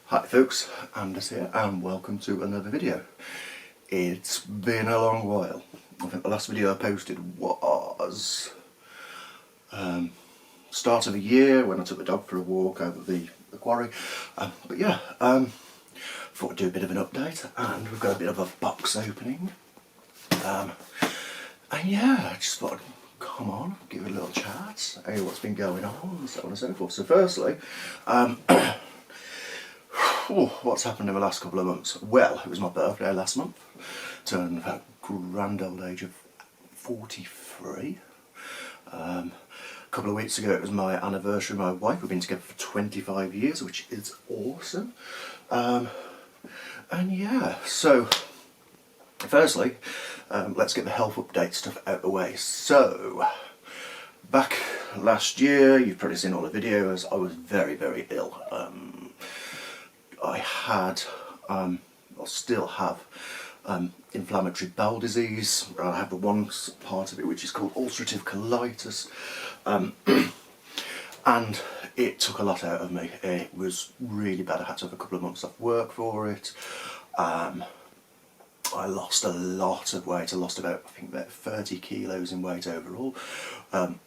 Hi folks, Anders here and welcome to another video. It's been a long while. I think the last video I posted was start of the year when I took the dog for a walk over the quarry. But yeah, thought I'd do a bit of an update, and we've got a bit of a box opening. And yeah, I just thought I'd come on, give it a little chat, hey, what's been going on, and so on and so forth. So firstly, what's happened in the last couple of months? Well, it was my birthday last month. Turned that grand old age of 43. A couple of weeks ago it was my anniversary with my wife. We've been together for 25 years, which is awesome. And yeah, so firstly, let's get the health update stuff out of the way. So, back last year, you've probably seen all the videos, I was very, very ill. I had, or still have, inflammatory bowel disease. I have the one part of it which is called ulcerative colitis, and it took a lot out of me. It was really bad. I had to have a couple of months off work for it. I lost a lot of weight. I lost about 30 kilos in weight overall. But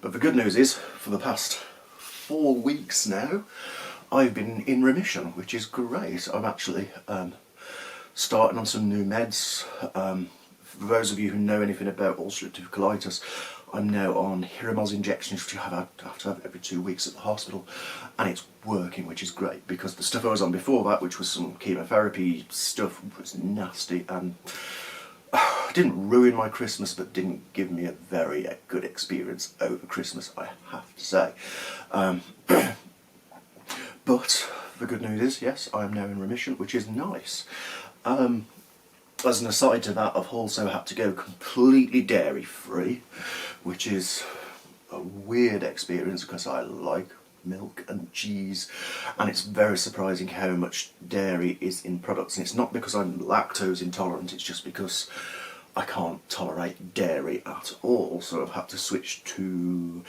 the good news is, for the past 4 weeks now, I've been in remission, which is great. I'm actually starting on some new meds. For those of you who know anything about ulcerative colitis, I'm now on Hiramoz injections, which I have to have every 2 weeks at the hospital, and it's working, which is great, because the stuff I was on before that, which was some chemotherapy stuff, was nasty and didn't ruin my Christmas, but didn't give me a very good experience over Christmas, I have to say. But the good news is, yes, I am now in remission, which is nice. As an aside to that, I've also had to go completely dairy free, which is a weird experience because I like milk and cheese, and it's very surprising how much dairy is in products. And it's not because I'm lactose intolerant, it's just because I can't tolerate dairy at all, so I've had to switch to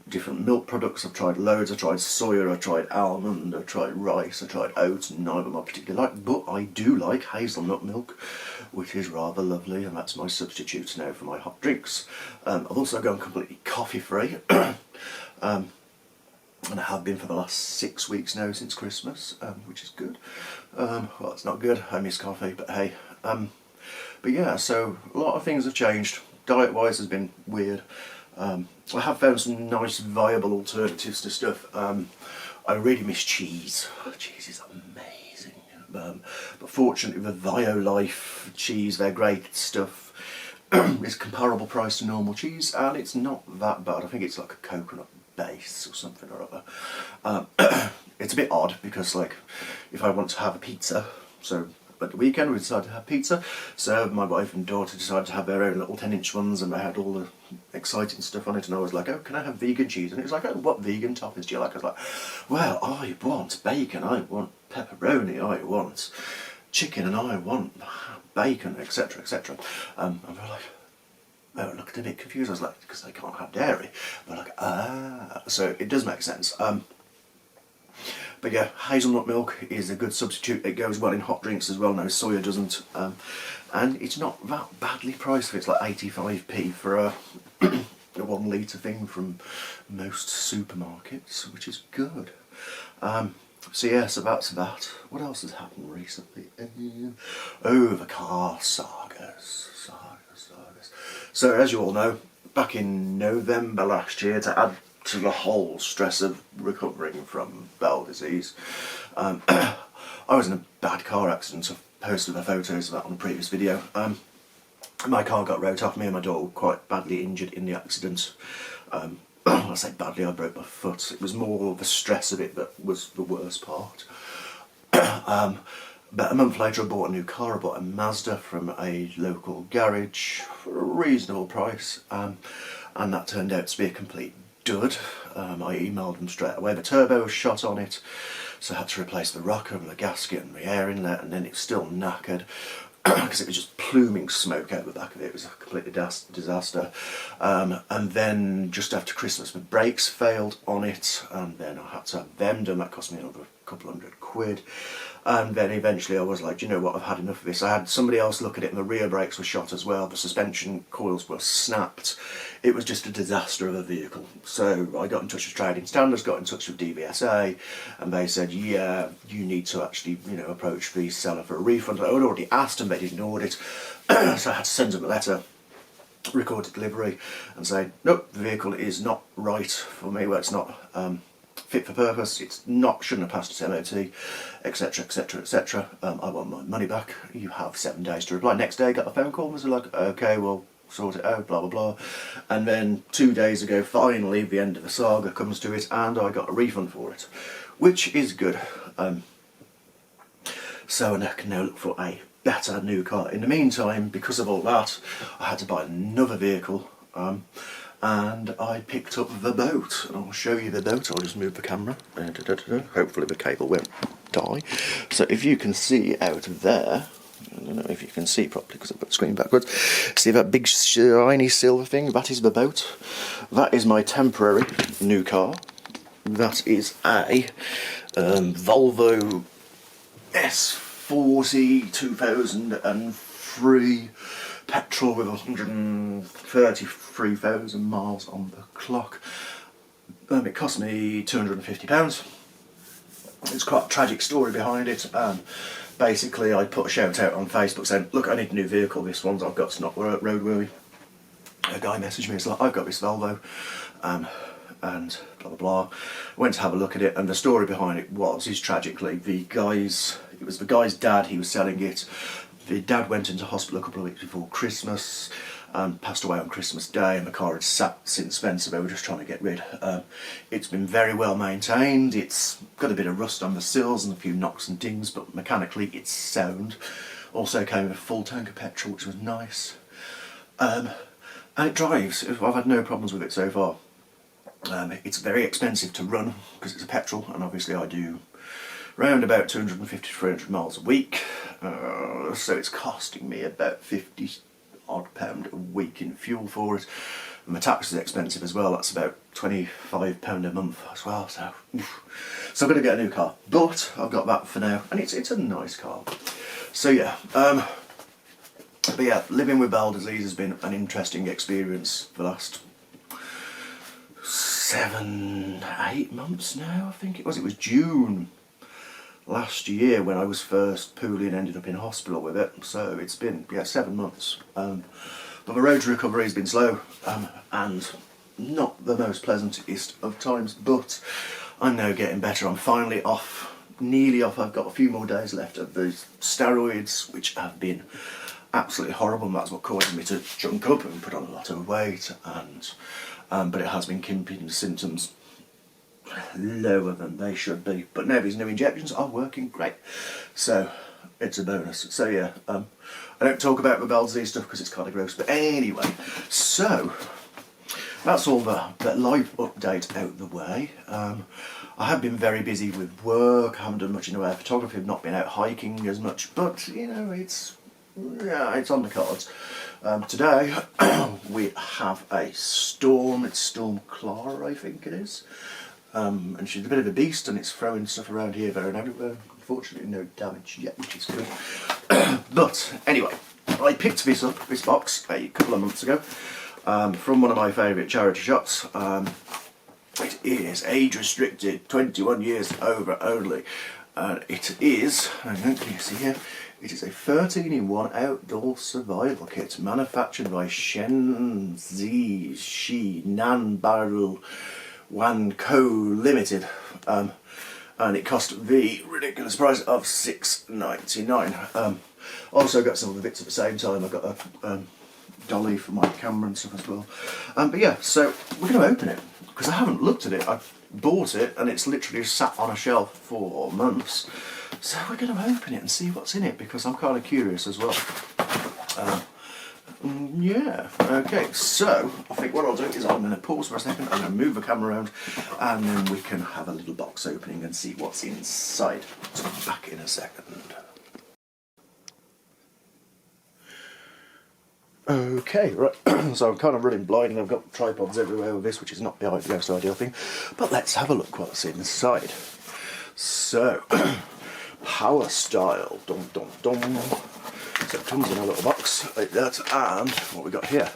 different milk products. I've tried loads. I tried soya, I tried almond, I tried rice, I tried oats, and none of them I particularly like, but I do like hazelnut milk, which is rather lovely, and that's my substitute now for my hot drinks. I've also gone completely coffee free, and I have been for the last 6 weeks now since Christmas, which is good. Well, it's not good, I miss coffee, but hey. But yeah, so a lot of things have changed. Diet wise has been weird. I have found some nice viable alternatives to stuff. I really miss cheese. Cheese is amazing. But fortunately the Violife cheese, they're great stuff, is comparable price to normal cheese, and it's not that bad. I think it's like a coconut base or something or other. It's a bit odd because, like, if I want to have a pizza, so at the weekend we decided to have pizza, so my wife and daughter decided to have their own little 10-inch ones, and they had all the exciting stuff on it, and I was like, oh, can I have vegan cheese? And it was like, oh, what vegan toppings do you like? I was like, well, I want bacon, I want pepperoni, I want chicken, and I want bacon, etc, etc. And they were like, oh, I looked a bit confused. I was like, because they can't have dairy. But like, ah, so it does make sense. But yeah, hazelnut milk is a good substitute. It goes well in hot drinks as well. No, soya doesn't. And it's not that badly priced. It's like 85p for a 1 litre thing from most supermarkets, which is good. So yeah, so that's that. What else has happened recently? Oh, the car sagas. So as you all know, back in November last year, to add to the whole stress of recovering from bowel disease, I was in a bad car accident. I've posted the photos of that on the previous video. My car got wrote off. Me and my daughter were quite badly injured in the accident. I say badly, I broke my foot. It was more the stress of it that was the worst part. About a month later I bought a new car. I bought a Mazda from a local garage for a reasonable price, and that turned out to be a complete dud. I emailed them straight away. The turbo was shot on it, so I had to replace the rocker and the gasket and the air inlet, and then it's still knackered. because it was just pluming smoke out the back of it. It was a complete disaster. And then just after Christmas, my brakes failed on it, and then I had to have them done. That cost me another couple £100. And then eventually I was like, you know what, I've had enough of this. I had somebody else look at it, and the rear brakes were shot as well. The suspension coils were snapped. It was just a disaster of a vehicle. So I got in touch with Trading Standards, got in touch with DVSA, and they said, yeah, you need to actually, you know, approach the seller for a refund. I had already asked and they'd ignored it. So I had to send them a letter, recorded delivery, and say, nope, the vehicle is not right for me, well, it's not fit for purpose, it's not, shouldn't have passed its MOT, etc, etc, etc. I want my money back. You have 7 days to reply. Next day, got a phone call and was like, okay, well, sort it out, blah blah blah. And then 2 days ago, finally, the end of the saga comes to it, and I got a refund for it, which is good. So I can now look for a better new car. In the meantime, because of all that, I had to buy another vehicle, and I picked up the boat, and I'll show you the boat. I'll just move the camera. Hopefully the cable won't die. So if you can see out there, I don't know if you can see properly because I put the screen backwards. See that big shiny silver thing? That is the boat. That is my temporary new car. That is a Volvo S40 2003 petrol with 133,000 miles on the clock. It cost me £250. There's quite a tragic story behind it. Basically, I put a shout out on Facebook saying, look, I need a new vehicle, this one's I've got, it's not roadworthy. A guy messaged me, he's like, I've got this Volvo, and blah blah blah. I went to have a look at it, and the story behind it is tragically, it was the guy's dad, he was selling it. The dad went into hospital a couple of weeks before Christmas, passed away on Christmas Day, and the car had sat since then, so they were just trying to get rid. It's been very well maintained. It's got a bit of rust on the sills and a few knocks and dings, but mechanically it's sound. Also came with a full tank of petrol, which was nice. And it drives. I've had no problems with it so far. It's very expensive to run because it's a petrol, and obviously I do round about 250 to 300 miles a week, so it's costing me about £50 odd a week in fuel for it, and my tax is expensive as well. That's about £25 a month as well, so I'm going to get a new car, but I've got that for now, and it's a nice car. So yeah, but yeah, living with bowel disease has been an interesting experience for the last 7, 8 months now, I think it was. It was June last year when I was first poorly and ended up in hospital with it, so it's been 7 months. But the road to recovery has been slow, and not the most pleasantest of times, but I'm now getting better. I'm finally off, nearly off. I've got a few more days left of those steroids, which have been absolutely horrible, and that's what caused me to junk up and put on a lot of weight, and but it has been keeping symptoms lower than they should be. But now these new injections are working great, so it's a bonus. So yeah, I don't talk about the bowel disease stuff because it's kind of gross, but anyway, so that's all the live update out the way. I have been very busy with work. I haven't done much in the way of photography. I've not been out hiking as much, but you know, it's on the cards. Today we have a storm. It's Storm Clara, I think it is. And she's a bit of a beast, and it's throwing stuff around here, there and everywhere. Unfortunately no damage yet, which is good. But anyway, I picked this box a couple of months ago from one of my favourite charity shops. It is age restricted, 21 years over only, and it is, hang on, can you see here, it is a 13-in-1 outdoor survival kit manufactured by Shenzi Shi Nan Baru Wan Co Limited, and it cost the ridiculous price of $6.99. Also got some of the bits at the same time. I got a dolly for my camera and stuff as well. But yeah, so we're going to open it because I haven't looked at it. I bought it and it's literally sat on a shelf for months. So we're going to open it and see what's in it because I'm kind of curious as well. Yeah, okay, so I think what I'll do is I'm going to pause for a second, I'm going to move the camera around, and then we can have a little box opening and see what's inside. So I'm back in a second. Okay, right, so I'm kind of running blind and I've got tripods everywhere with this, which is not the most ideal thing, but let's have a look what's inside. So, power style, dum dum dum. So it comes in a little box like that, and what we got here,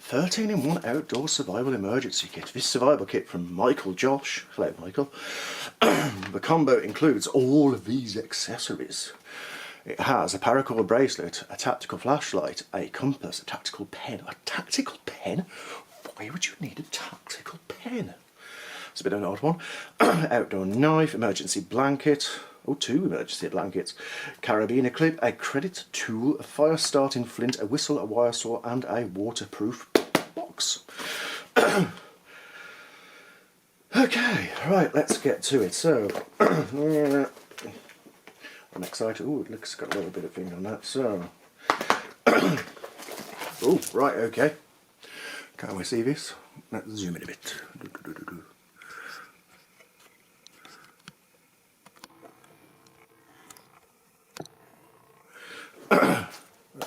13-in-1 outdoor survival emergency kit. This survival kit from Michael Josh, hello Michael. The combo includes all of these accessories. It has a paracord bracelet, a tactical flashlight, a compass, a tactical pen. A tactical pen? Why would you need a tactical pen? It's a bit of an odd one. Outdoor knife, emergency blanket. Oh, 2 emergency blankets. Carabiner clip, a credit tool, a fire starting flint, a whistle, a wire saw, and a waterproof box. Okay, right, let's get to it. So, I'm excited. Oh, it looks got a little bit of thing on that. So, oh, right, okay. Can we see this? Let's zoom in a bit.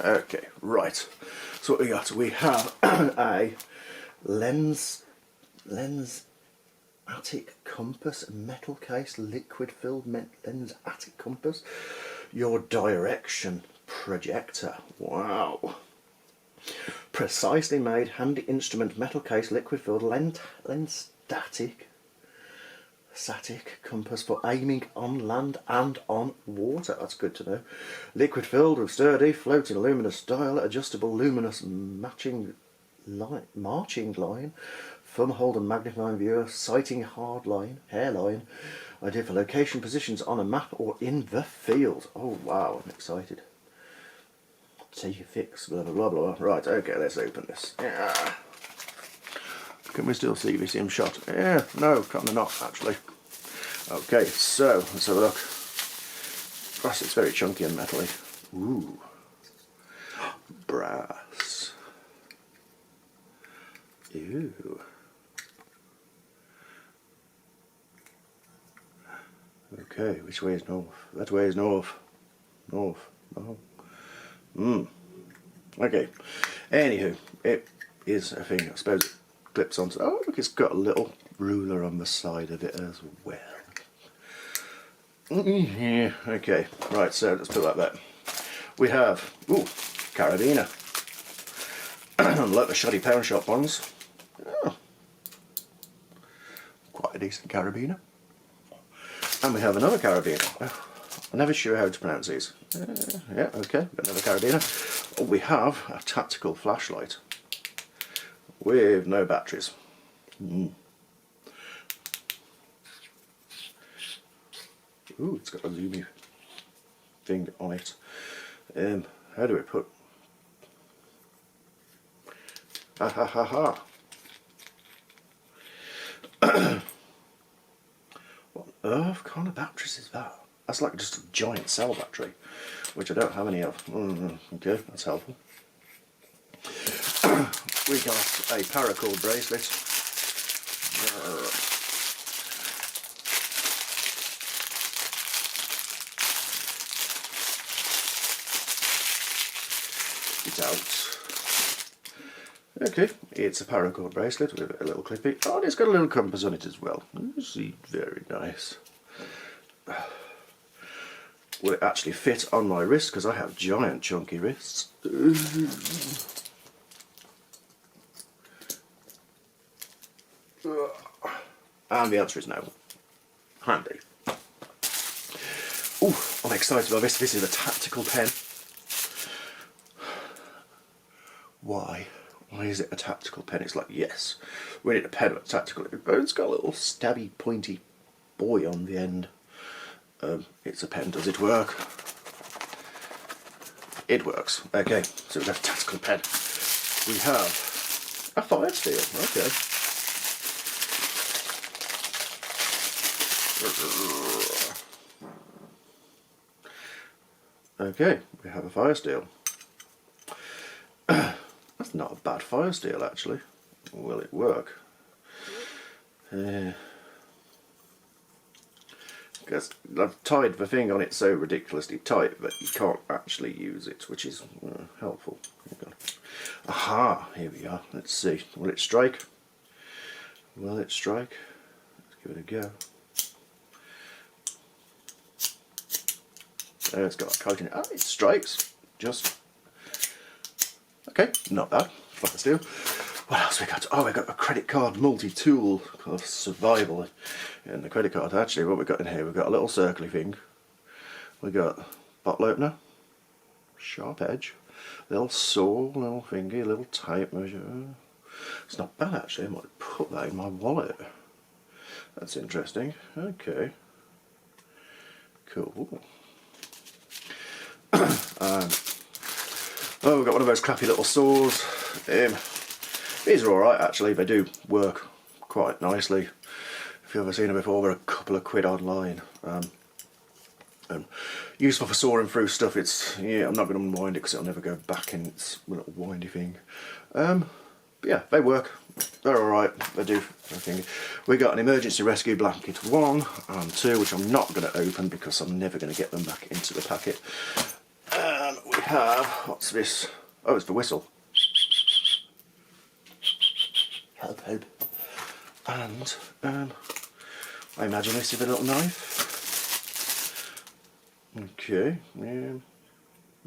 Okay, right. So what we got? We have a lens-atic compass, a metal case, liquid-filled lens-atic compass. Your direction projector. Wow. Precisely made, handy instrument, metal case, liquid-filled lens-static compass for aiming on land and on water. That's good to know. Liquid filled with sturdy, floating luminous dial, adjustable luminous marching line, thumb hold and magnifying viewer, sighting hard line, hairline, idea for location positions on a map or in the field. Oh wow, I'm excited. Take your fix, blah blah blah blah. Right, okay, let's open this. Yeah. Can we still see this in shot? Yeah, no, kind of not actually. Okay, so let's have a look. Gosh, it's very chunky and metally. Ooh, brass. Ew. Okay, which way is north? That way is north. North. Oh. Okay. Anywho, it is a thing. I suppose it clips onto. Oh, look, it's got a little ruler on the side of it as well. Yeah. Okay. Right. So let's put it like that. We have carabiner. Like the shoddy pound shop ones. Oh, quite a decent carabiner. And we have another carabiner. I'm never sure how to pronounce these. Yeah, okay, got another carabiner. We have a tactical flashlight with no batteries. Ooh, it's got a zoomy thing on it. How do we put? Ha ha ha ha. What on earth kind of batteries is that? That's like just a giant cell battery, which I don't have any of. Okay, that's helpful. We got a paracord bracelet. It's out. Okay, it's a paracord bracelet with a little clippy. Oh, and it's got a little compass on it as well. You see, very nice. Will it actually fit on my wrist? Because I have giant chunky wrists. And the answer is no. Handy. Ooh, I'm excited about this. This is a tactical pen. Why? Why is it a tactical pen? It's like, yes, we need a pen with a tactical. It's got a little stabby, pointy boy on the end. It's a pen. Does it work? It works. Okay, so we have a tactical pen. We have a fire steel. Okay. Okay, we have a fire steel. That's not a bad fire steel actually. Will it work? because I've tied the thing on it so ridiculously tight that you can't actually use it, which is helpful. Aha, here we are. Let's see. Will it strike? Will it strike? Let's give it a go. Oh, it's got a coat in it. Oh, it strikes. Just. Okay, not bad. Flat steel. What else we got? Oh, we got a credit card multi-tool called Survival in the credit card. Actually, what we got in here, we've got a little circly thing. We got bottle opener, sharp edge, little saw, little thingy, little tape measure. It's not bad actually. I might put that in my wallet. That's interesting. Okay. Cool. Oh, we've got one of those crappy little saws. These are alright actually, they do work quite nicely. If you've ever seen them before, they're a couple of quid online. Useful for sawing through stuff. It's, yeah, I'm not going to unwind it because it'll never go back in its little windy thing. But yeah, they work. They're alright, they do everything. We got an emergency rescue blanket 1 and 2, which I'm not going to open because I'm never going to get them back into the packet. We have, what's this? Oh, it's the whistle. Help. And I imagine this is a little knife. Okay.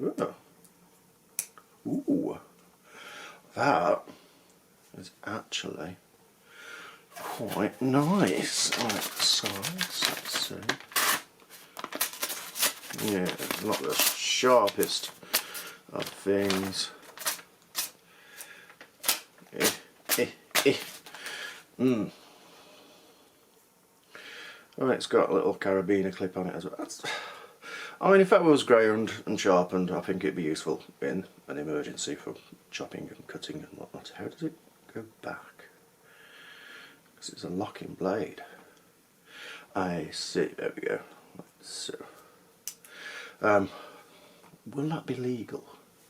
Oh. Ooh. That is actually quite nice. Right, size, let's see. Yeah, not the sharpest of things. Oh, it's got a little carabiner clip on it as well. I mean, if that was ground and sharpened, I think it'd be useful in an emergency for chopping and cutting and whatnot. How does it go back? Because it's a locking blade. I see, there we go. So, will that be legal?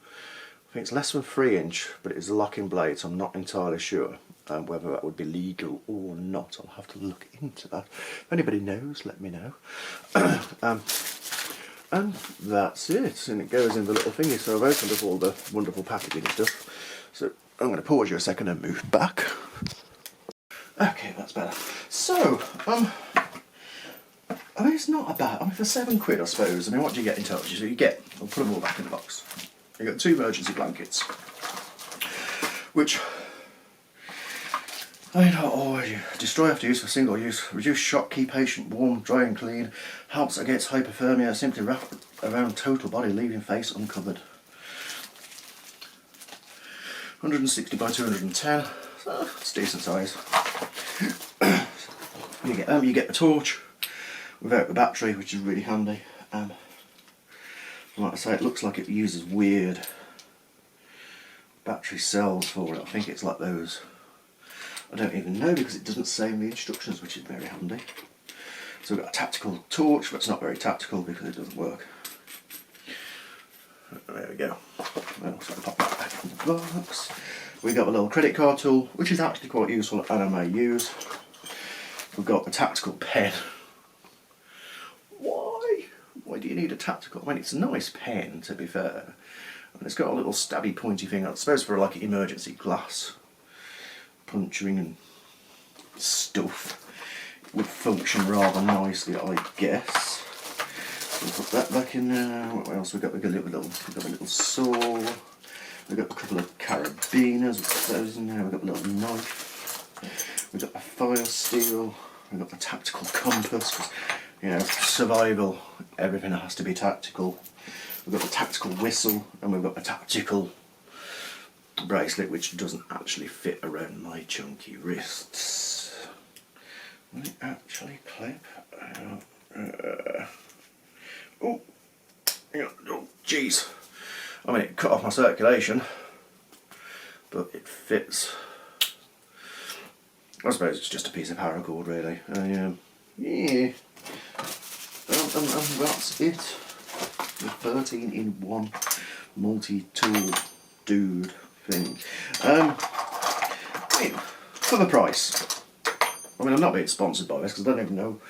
I think it's less than 3 inch, but it is a locking blade, so I'm not entirely sure whether that would be legal or not. I'll have to look into that. If anybody knows, let me know. And that's it, and it goes in the little thingy. So I've opened up all the wonderful packaging and stuff. So I'm going to pause you a second and move back. Okay, that's better. So, I mean, it's not a bad. I mean, for £7, I suppose. I mean, what do you get in total? So you get, I'll put them all back in the box. You got 2 emergency blankets, which, I mean, destroy after use for single use, reduce shock, keep patient warm, dry and clean, helps against hypothermia, simply wrap around total body, leaving face uncovered. 160 by 210, so it's decent size. You get the torch without the battery, which is really handy. Like I say, it looks like it uses weird battery cells for it. I think it's like those. I don't even know because it doesn't say in the instructions, which is very handy. So we've got a tactical torch, but it's not very tactical because it doesn't work. There we go. I'll sort of pop that back in the box. We've got a little credit card tool, which is actually quite useful and I may use. We've got a tactical pen. Why do you need a tactical? I mean, it's a nice pen, to be fair. And it's got a little stabby pointy thing, I suppose for like emergency glass puncturing and stuff. It would function rather nicely, I guess. We'll put that back in there. What else we got? We've got a little saw. We've got a couple of carabiners. We've got those in there. We've got a little knife. We've got a file steel. We've got the tactical compass. 'Cause, you know, survival, everything has to be tactical. We've got the tactical whistle, and we've got the tactical bracelet, which doesn't actually fit around my chunky wrists. Will it actually clip? Oh, jeez. I mean, it cut off my circulation, but it fits. I suppose it's just a piece of paracord, really. Yeah. That's it. The 13-in-1 multi-tool dude thing. I mean, for the price. I mean, I'm not being sponsored by this because I don't even know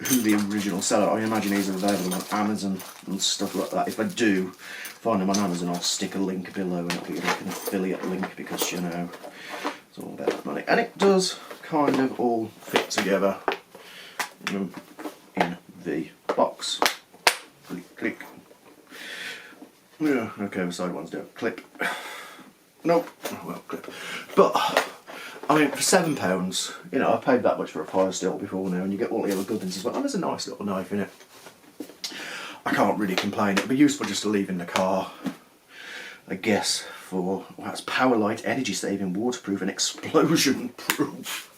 who the original seller. I imagine these are available on Amazon and stuff like that. If I do find them on Amazon, I'll stick a link below, and it'll be like an affiliate link, because you know it's all about money. And it does kind of all fit together in the box. Click, click. Yeah, okay, the side ones don't clip. Nope, well, clip. But I mean, for £7, you know, I've paid that much for a fire steel before now, and you get all the other good things as well. And there's a nice little knife in it. I can't really complain. It'd be useful just to leave in the car, I guess, for, well, it's power light, energy saving, waterproof, and explosion proof.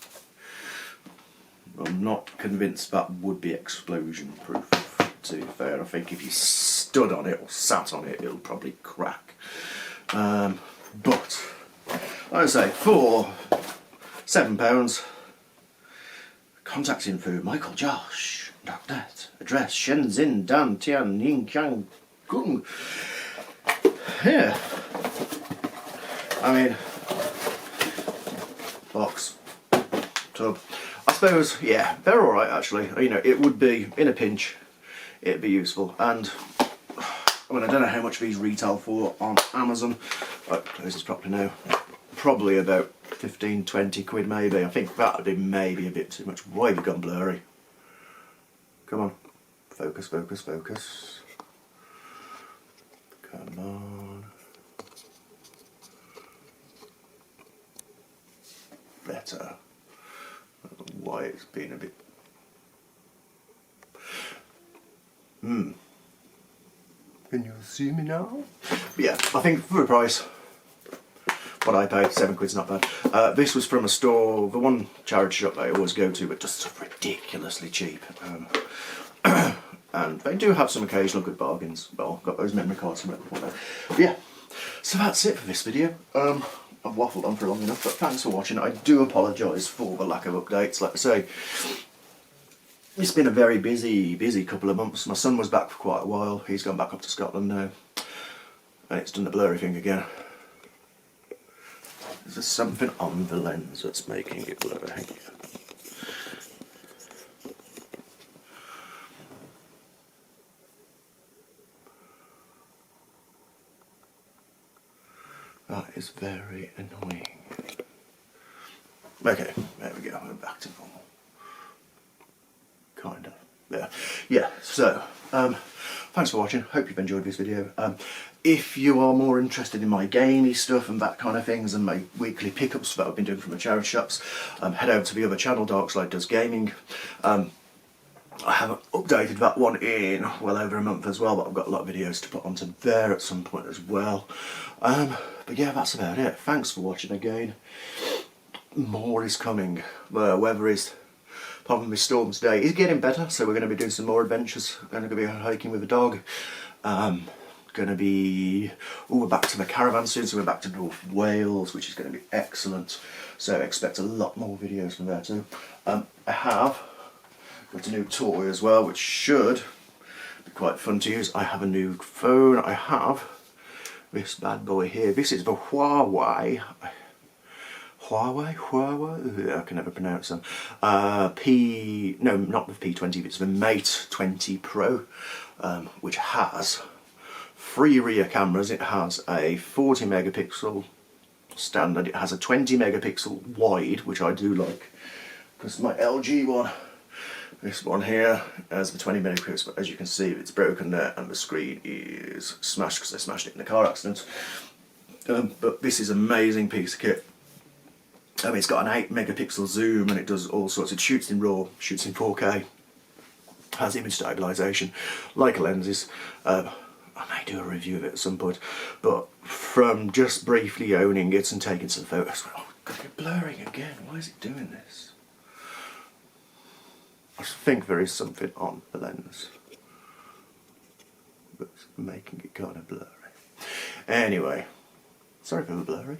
I'm not convinced that would be explosion proof, to be fair. I think if you stood on it or sat on it, it'll probably crack. But, like I say, for £7, contact info, Michael Josh.net, address Shenzhen Dan Tian Ning Chang Kung. Yeah, I mean, box, tub. I suppose, yeah, they're alright actually. You know, it would be, in a pinch, it'd be useful. And I mean, I don't know how much these retail for on Amazon. Right, close this properly now. Probably about 15-20 quid maybe. I think that would be maybe a bit too much. Why have you gone blurry? Come on, focus, focus, focus. Come on. Better. I don't know why it's been a bit. Can you see me now? But yeah, I think for the price, what I paid, £7's not bad. This was from a store, the one charity shop that I always go to, but just ridiculously cheap. And they do have some occasional good bargains. Well, I've got those memory cards from it before now. But yeah, so that's it for this video. I've waffled on for long enough, but thanks for watching. I do apologise for the lack of updates. Like I say, it's been a very busy couple of months. My son was back for quite a while. He's gone back up to Scotland now. And it's done the blurry thing again. Is there something on the lens that's making it blurry? That is very annoying. Okay, there we go, we're back to normal. Kind of, yeah. Yeah, so, thanks for watching, hope you've enjoyed this video. If you are more interested in my gamey stuff and that kind of things, and my weekly pickups that I've been doing from the charity shops, head over to the other channel, Darkslide Does Gaming. I haven't updated that one in well over a month as well, but I've got a lot of videos to put onto there at some point as well. But yeah, that's about it. Thanks for watching again. More is coming. The weather is, apart from this storm today, is getting better, so we're going to be doing some more adventures. Going to be hiking with a dog. Going to be, we're back to the caravan soon, so we're back to North Wales, which is going to be excellent. So expect a lot more videos from there too. I have got a new toy as well, which should be quite fun to use. I have a new phone. I have this bad boy here. This is the Huawei. I can never pronounce them. No, not the P20, it's the Mate 20 Pro, which has 3 rear cameras. It has a 40 megapixel standard. It has a 20 megapixel wide, which I do like, because my LG one, this one here, has the 20 megapixels, but as you can see, it's broken there, and the screen is smashed because I smashed it in a car accident. But this is an amazing piece of kit. It's got an 8 megapixel zoom, and it does all sorts. It shoots in RAW, shoots in 4K, has image stabilisation, like lenses. I may do a review of it at some point, but from just briefly owning it and taking some photos, oh god, it's blurring again. Why is it doing this? I think there is something on the lens that's making it kind of blurry. Anyway, sorry for the blurry.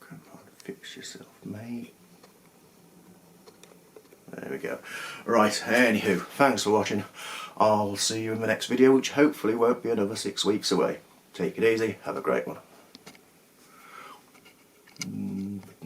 Come on, fix yourself, mate. There we go. Right, anywho, thanks for watching. I'll see you in the next video, which hopefully won't be another 6 weeks away. Take it easy, have a great one.